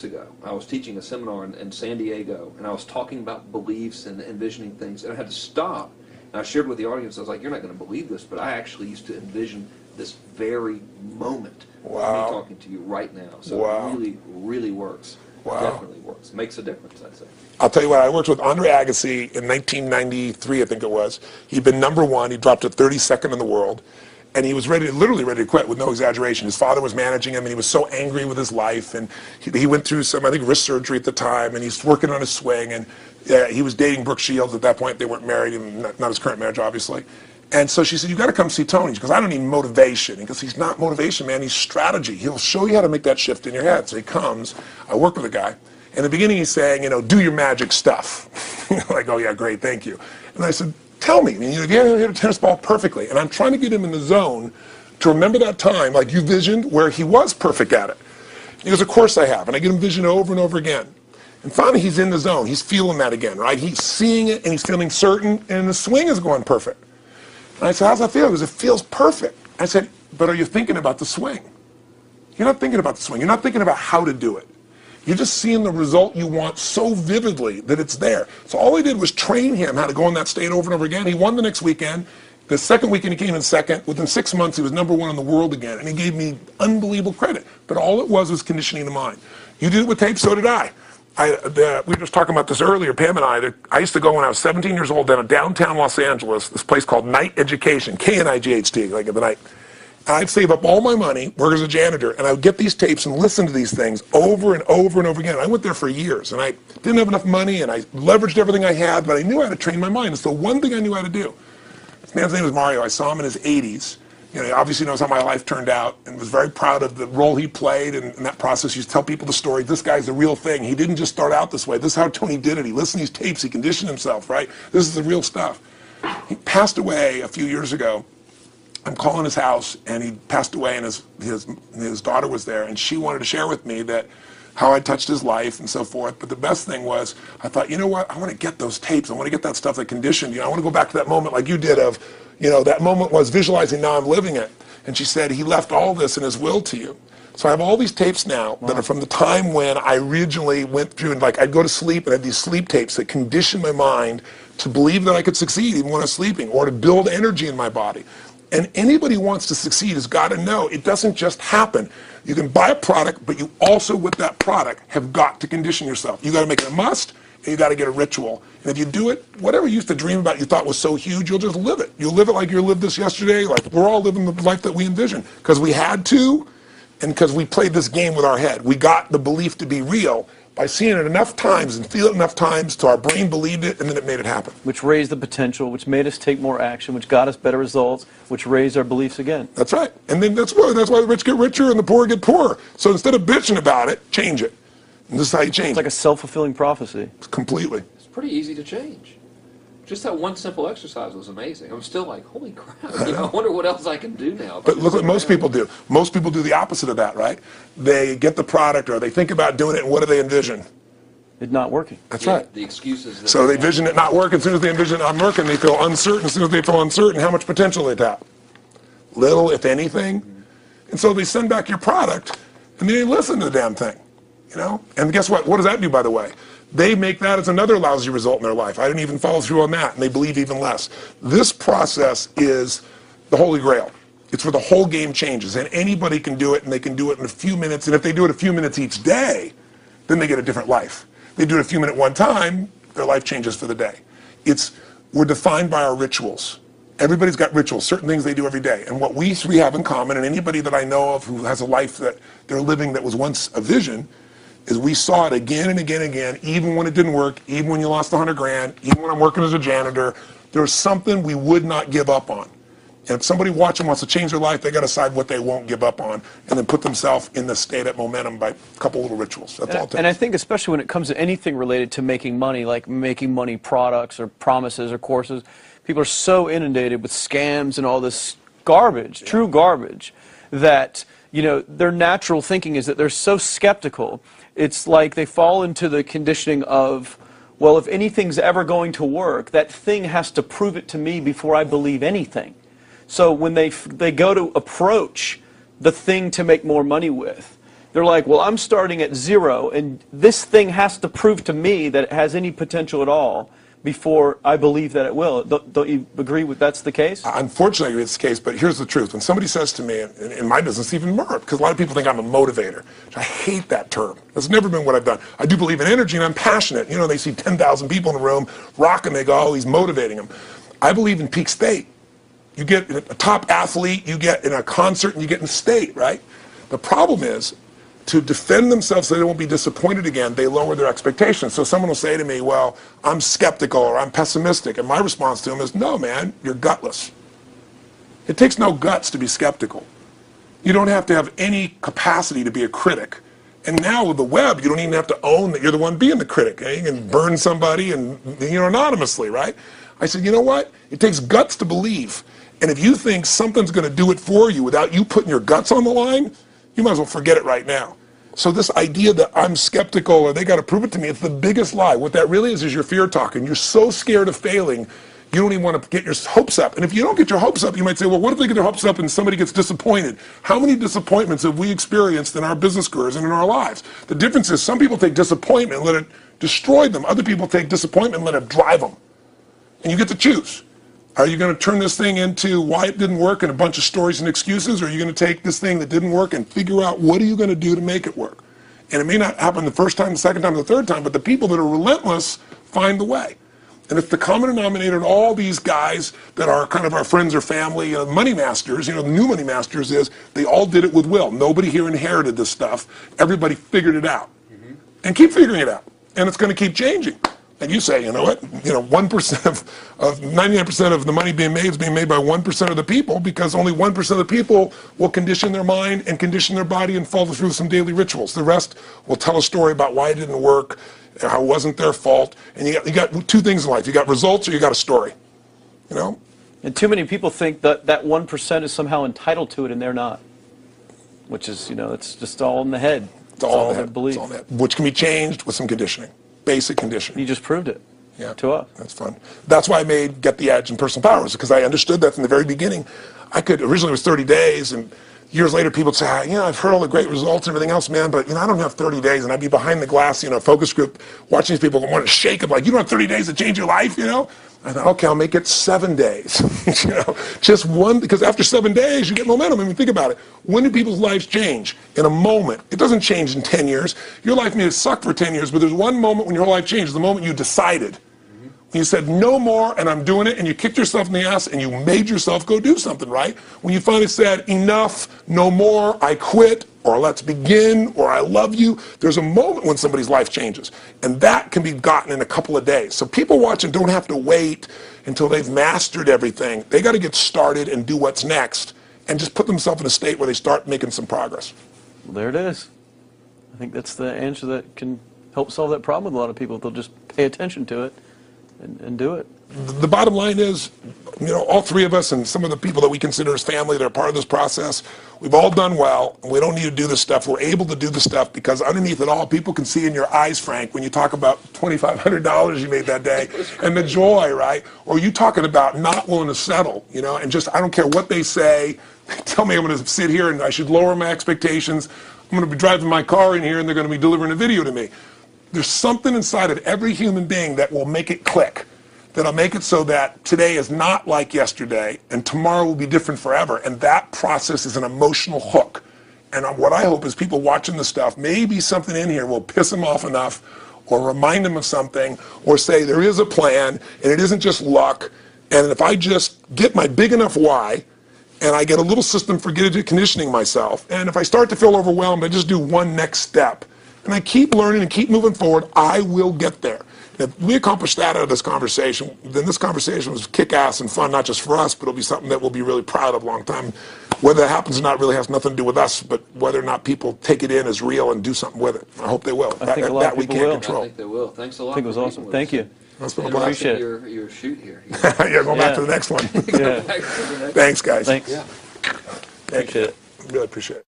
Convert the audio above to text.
ago. I was teaching a seminar in San Diego, and I was talking about beliefs and envisioning things, and I had to stop. And I shared with the audience, I was like, you're not going to believe this, but I actually used to envision this very moment of me talking to you right now. So it really, really works. Definitely works. Makes a difference, I'd say. I'll tell you what, I worked with Andre Agassi in 1993, I think it was. He'd been #1. He dropped to 32nd in the world. And he was literally ready to quit with no exaggeration. His father was managing him, and he was so angry with his life. And he went through some, I think, wrist surgery at the time, and he's working on his swing. And he was dating Brooke Shields at that point. They weren't married, and not his current marriage, obviously. And so she said, you got to come see Tony. Because I don't need motivation. Because he's not motivation, man. He's strategy. He'll show you how to make that shift in your head. So he comes. I work with a guy. In the beginning, he's saying, do your magic stuff. Like, oh, yeah, great, thank you. And I said, tell me. I mean, you hit a tennis ball perfectly. And I'm trying to get him in the zone to remember that time, like you visioned, where he was perfect at it. He goes, of course I have. And I get him vision over and over again. And finally, he's in the zone. He's feeling that again, right? He's seeing it, and he's feeling certain, and the swing is going perfect. And I said, how's that feel? He goes, it feels perfect. I said, but are you thinking about the swing? You're not thinking about the swing. You're not thinking about how to do it. You're just seeing the result you want so vividly that it's there. So all I did was train him how to go in that state over and over again. He won the next weekend. The second weekend he came in second. Within 6 months he was #1 in the world again. And he gave me unbelievable credit. But all it was conditioning the mind. You did it with tape, so did I. We were just talking about this earlier, Pam and I used to go when I was 17 years old down to downtown Los Angeles, this place called Night Education, K-N-I-G-H-T, like in the night. I'd save up all my money, work as a janitor, and I would get these tapes and listen to these things over and over and over again. I went there for years, and I didn't have enough money, and I leveraged everything I had, but I knew how to train my mind. It's the one thing I knew how to do. This man's name was Mario. I saw him in his 80s. He obviously knows how my life turned out, and was very proud of the role he played in that process. He used to tell people the story. This guy's the real thing. He didn't just start out this way. This is how Tony did it. He listened to these tapes. He conditioned himself, right? This is the real stuff. He passed away a few years ago. I'm calling his house, and he passed away, and his daughter was there, and she wanted to share with me that how I touched his life and so forth. But the best thing was, I thought, you know what? I want to get those tapes. I want to get that stuff that conditioned. I want to go back to that moment like you did of, that moment was visualizing, now I'm living it. And she said, he left all this in his will to you. So I have all these tapes now that are from the time when I originally went through, and I'd go to sleep and I had these sleep tapes that conditioned my mind to believe that I could succeed even when I was sleeping, or to build energy in my body. And anybody who wants to succeed has got to know it doesn't just happen. You can buy a product, but you also, with that product, have got to condition yourself. You got to make it a must, and you got to get a ritual. And if you do it, whatever you used to dream about you thought was so huge, you'll just live it. You'll live it like you lived this yesterday, like we're all living the life that we envisioned. Because we had to, and because we played this game with our head. We got the belief to be real by seeing it enough times and feeling it enough times till our brain believed it, and then it made it happen. Which raised the potential, which made us take more action, which got us better results, which raised our beliefs again. That's right. And then that's why the rich get richer and the poor get poorer. So instead of bitching about it, change it. And this is how you change it. It's like a self-fulfilling prophecy. Completely. It's pretty easy to change. Just that one simple exercise was amazing. I'm still like, holy crap, I wonder what else I can do now. But look what most people do. Most people do the opposite of that, right? They get the product, or they think about doing it, and what do they envision? It not working. That's right. The excuses. So they vision it not working. As soon as they envision it not working, they feel uncertain. As soon as they feel uncertain, how much potential they tap? Little, if anything. And so they send back your product, and they listen to the damn thing. And guess what? What does that do, by the way? They make that as another lousy result in their life. I didn't even follow through on that, and they believe even less. This process is the holy grail. It's where the whole game changes, and anybody can do it, and they can do it in a few minutes. And if they do it a few minutes each day, then they get a different life. They do it a few minutes one time, their life changes for the day. We're defined by our rituals. Everybody's got rituals, certain things they do every day. And what we three have in common, and anybody that I know of who has a life that they're living that was once a vision, is we saw it again and again and again, even when it didn't work, even when you lost 100 grand, even when I'm working as a janitor. There's something we would not give up on. And if somebody watching wants to change their life, they got to decide what they won't give up on, and then put themselves in the state of momentum by a couple little rituals. That's all it takes. And I think especially when it comes to anything related to making money, like making money products or promises or courses, people are so inundated with scams and all this garbage, true garbage, that their natural thinking is that they're so skeptical. It's like they fall into the conditioning of, well, if anything's ever going to work, that thing has to prove it to me before I believe anything. So when they go to approach the thing to make more money with, They're like, well, I'm starting at 0, and this thing has to prove to me that it has any potential at all before I believe that it will. Don't you agree with that's the case? Unfortunately, I agree it's the case, but here's the truth. When somebody says to me, in my business, even more, because a lot of people think I'm a motivator. I hate that term. That's never been what I've done. I do believe in energy, and I'm passionate. You know, they see 10,000 people in a room, rocking, they go, oh, he's motivating them. I believe in peak state. You get a top athlete, you get in a concert, and you get in state, right? The problem is, to defend themselves so they won't be disappointed again, they lower their expectations. So someone will say to me, well, I'm skeptical or I'm pessimistic. And my response to them is, no, man, you're gutless. It takes no guts to be skeptical. You don't have to have any capacity to be a critic. And now with the web, you don't even have to own that you're the one being the critic. You can burn somebody and, anonymously, right? I said, you know what? It takes guts to believe. And if you think something's going to do it for you without you putting your guts on the line, you might as well forget it right now. So this idea that I'm skeptical or they got to prove it to me, it's the biggest lie. What that really is your fear talking. You're so scared of failing, you don't even want to get your hopes up. And if you don't get your hopes up, you might say, well, what if they get their hopes up and somebody gets disappointed? How many disappointments have we experienced in our business careers and in our lives? The difference is some people take disappointment and let it destroy them. Other people take disappointment and let it drive them. And you get to choose. Are you going to turn this thing into why it didn't work and a bunch of stories and excuses, or are you going to take this thing that didn't work and figure out what are you going to do to make it work? And it may not happen the first time, the second time, the third time, but the people that are relentless find the way. And it's the common denominator in all these guys that are kind of our friends or family, money masters, the new money masters is they all did it with will. Nobody here inherited this stuff. Everybody figured it out. And keep figuring it out. And it's going to keep changing. And you say, you know what, 1% of 99% of the money being made is being made by 1% of the people because only 1% of the people will condition their mind and condition their body and follow through some daily rituals. The rest will tell a story about why it didn't work, how it wasn't their fault. And you got two things in life. You got results or you got a story, And too many people think that 1% is somehow entitled to it and they're not, which is, it's just all in the head. It's all in their belief. It's all in the head, which can be changed with some conditioning. Basic conditioning. You just proved it to us. That's fun. That's why I made Get the Edge and Personal Powers, because I understood that from the very beginning. Originally it was 30 days, and years later people would say, I've heard all the great results and everything else, man, but I don't have 30 days, and I'd be behind the glass, focus group, watching these people want to shake them, like, you don't have 30 days to change your life, I thought, okay, I'll make it 7 days, just one, because after 7 days, you get momentum. I mean, think about it. When do people's lives change? In a moment. It doesn't change in 10 years. Your life may have sucked for 10 years, but there's one moment when your whole life changed, the moment you decided. When you said, no more, and I'm doing it, and you kicked yourself in the ass, and you made yourself go do something, right? When you finally said, enough, no more, I quit, or let's begin, or I love you, there's a moment when somebody's life changes. And that can be gotten in a couple of days. So people watching don't have to wait until they've mastered everything. They got to get started and do what's next, and just put themselves in a state where they start making some progress. Well, there it is. I think that's the answer that can help solve that problem with a lot of people. They'll just pay attention to it and do it. The bottom line is, all three of us and some of the people that we consider as family that are part of this process, we've all done well, and we don't need to do this stuff. We're able to do this stuff because underneath it all, people can see in your eyes, Frank, when you talk about $2,500 you made that day, and the joy, right? Or you talking about not willing to settle, and just, I don't care what they say, they tell me I'm going to sit here and I should lower my expectations. I'm going to be driving my car in here and they're going to be delivering a video to me. There's something inside of every human being that will make it click. That'll make it so that today is not like yesterday and tomorrow will be different forever. And that process is an emotional hook. And what I hope is people watching this stuff, maybe something in here will piss them off enough or remind them of something or say there is a plan and it isn't just luck. And if I just get my big enough why and I get a little system for conditioning myself, and if I start to feel overwhelmed, I just do one next step. And I keep learning and keep moving forward, I will get there. If we accomplish that out of this conversation, then this conversation was kick-ass and fun, not just for us, but it'll be something that we'll be really proud of a long time. Whether that happens or not really has nothing to do with us, but whether or not people take it in as real and do something with it. I hope they will. I think a lot of people will. Control. I think they will. Thanks a lot. I think it was awesome. Thank you. That's been a blast. Appreciate Your shoot here. Yeah, going back to the next one. Yeah. Thanks, guys. Thanks. Yeah. Appreciate it. Really appreciate it.